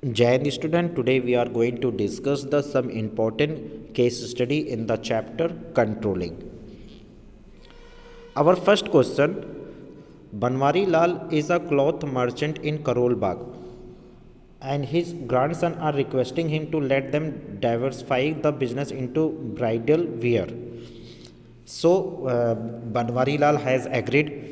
Jai Hind student, today we are going to discuss the some important case study in the chapter controlling. Our first question, Banwari Lal is a cloth merchant in Karol Bagh and his grandson are requesting him to let them diversify the business into bridal wear. So Banwari Lal has agreed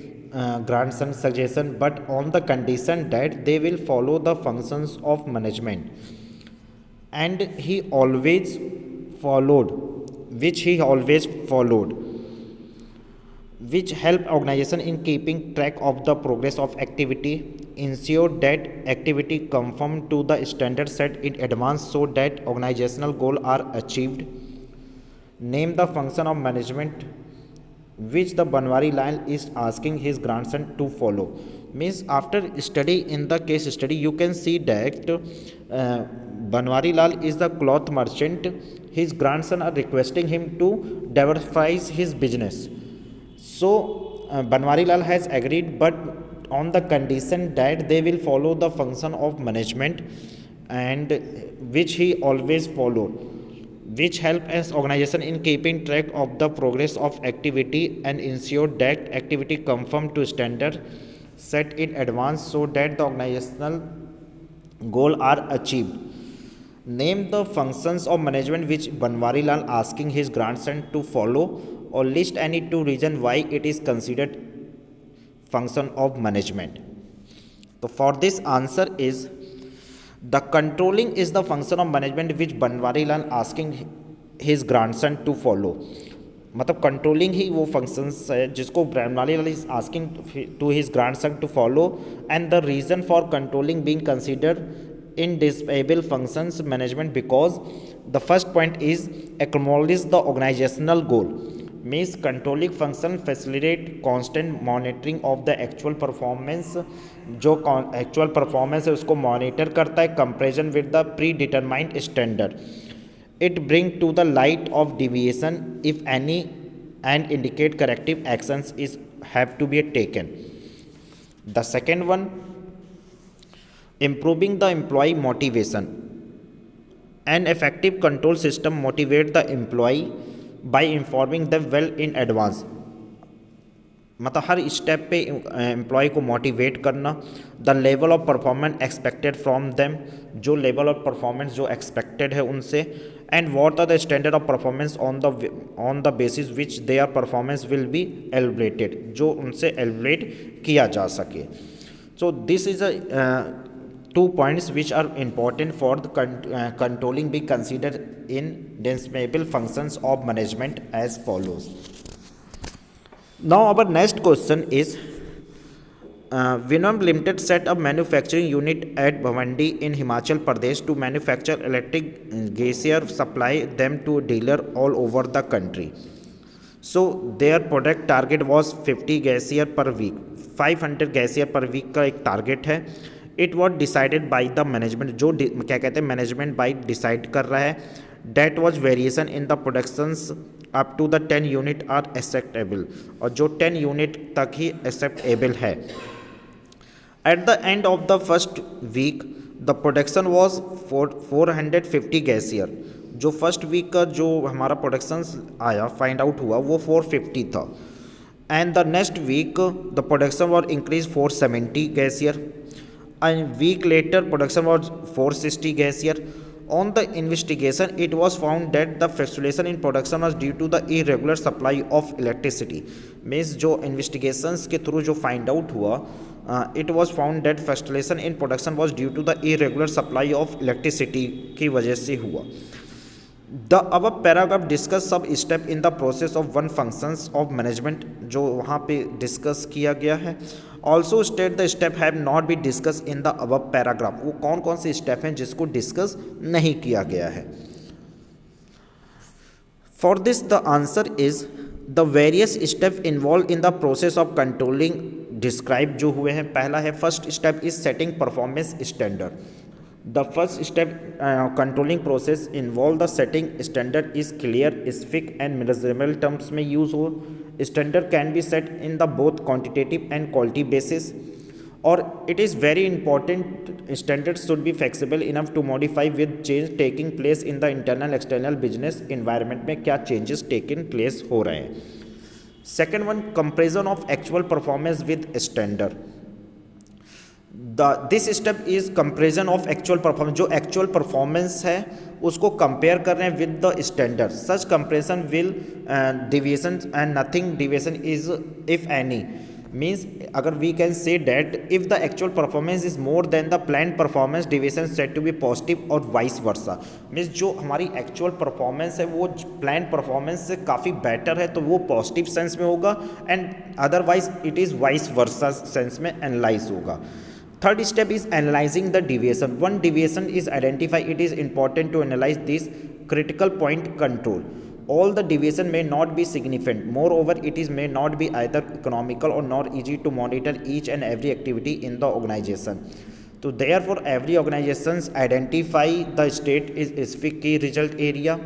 grandson's suggestion, but on the condition that they will follow the functions of management, and followed, he always followed, which help organization in keeping track of the progress of activity, ensure that activity conform to the standard set in advance so that organizational goals are achieved, name the function of management which the Banwari Lal is asking his grandson to follow. Means after study in the case study, you can see that Banwari Lal is the cloth merchant. His grandson are requesting him to diversify his business. So Banwari Lal has agreed, but on the condition that they will follow the function of management, and which he always followed, which help as organization in keeping track of the progress of activity and ensure that activity conform to standard set in advance so that the organizational goal are achieved. Name the functions of management which Banwari Lal asking his grandson to follow, or list any two reasons why it is considered function of management. So for this answer is the controlling is the function of management which Banwari Lal asking his grandson to follow. मतलब controlling ही वो functions है जिसको Banwari Lal is asking to his grandson to follow, and the reason for controlling being considered indispensable functions management because the first point is acknowledge the organizational goal. Means controlling function facilitate constant monitoring of the actual performance. जो actual performance है उसको monitor करता है comparison with the predetermined standard. It bring to the light of deviation if any and indicate corrective actions is have to be taken. The second one, improving the employee motivation. An effective control system motivate the employee by informing them well in advance. मतलब हर step पे employee को motivate करना. The level of performance expected from them, जो level of performance जो expected है उनसे, and what are the standard of performance on the basis which their performance will be elaborated, जो उनसे एलिब्रेट किया जा सके. So this is a two points which are important for the controlling be considered in indispensable functions of management as follows. Now our next question is Vinam Limited set up manufacturing unit at Bhavandi in Himachal Pradesh to manufacture electric gazier, supply them to dealer all over the country. So their product target was 50 gazier per week, 500 gazier per week का एक target है. It was decided by the management, जो क्या कहते हैं management by decide कर रहा है. That was variation in the productions up to the 10 unit are acceptable, और जो 10 यूनिट तक ही एक्सेप्टेबल है. At the end of the first week the production was 450 गैसियर. जो फर्स्ट वीक का जो हमारा प्रोडक्शन आया फाइंड आउट हुआ वो 450 था. And the next week the production was increase 470 गैसियर. A week later, production was 460 gazier. On the investigation, it was found that the fluctuation in production was due to the irregular supply of electricity. Means जो investigations के through जो find out हुआ, it was found that fluctuation in production was due to the irregular supply of electricity की वजह से हुआ. The above paragraph discuss सब step in the process of one functions of management जो वहाँ पे डिस्कस किया गया है. Also state the step have not be discuss in the above paragraph. वो कौन कौन से स्टेप हैं जिसको डिस्कस नहीं किया गया है. For this the answer is the various step involve in the process of controlling describe जो हुए हैं. पहला है first step is setting performance standard. The first step controlling process involve the setting standard is clear, specific and measurable terms में use हो. Standard can be set in the both quantitative and quality basis. or it is very important standards should be flexible enough to modify with change taking place in the internal external business environment में क्या changes taken place हो रहे हैं. Second one, comparison of actual performance with standard. This step is comparison of actual performance. जो actual performance है उसको compare कर रहे हैं with the standard. Such comparison will deviation and nothing deviation is if any. Means अगर we can say that if the actual performance is more than the plan performance deviation set to be positive or vice versa. Means जो हमारी actual performance है वो plan performance से काफ़ी better है तो वो पॉजिटिव सेंस में होगा and otherwise it is vice versa sense में एनालाइज होगा. Third step is analyzing the deviation. One deviation is identified. It is important to analyze this critical point control. All the deviation may not be significant. Moreover, it is may not be either economical or nor easy to monitor each and every activity in the organization. So therefore, every organizations identify the state is specific key result area,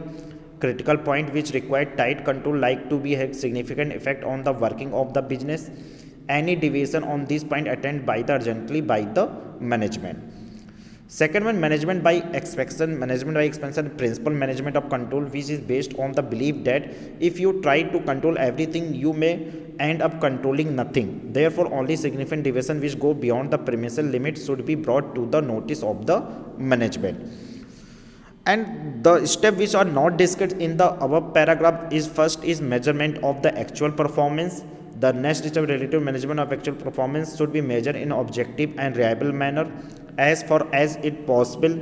critical point which require tight control like to be have significant effect on the working of the business. Any deviation on this point attended by the urgently by the management. Second one, management by expansion. Management by expansion principle management of control which is based on the belief that if you try to control everything you may end up controlling nothing. Therefore only significant deviation which go beyond the permissible limit should be brought to the notice of the management. And the step which are not discussed in the above paragraph is first is measurement of the actual performance. The next step relative management of actual performance should be measured in objective and reliable manner as far as it possible.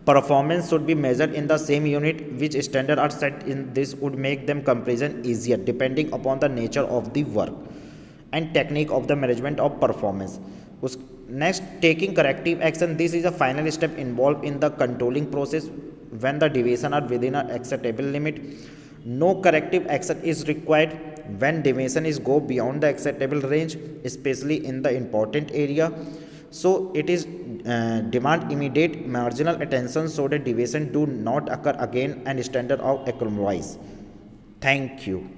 Performance should be measured in the same unit which standard are set in. This would make them comparison easier depending upon the nature of the work and technique of the management of performance. Next, taking corrective action. This is a final step involved in the controlling process when the deviation are within an acceptable limit. No corrective action is required when deviation is go beyond the acceptable range, especially in the important area. So it is demand immediate marginal attention so that deviation do not occur again and standard of economize. Thank you.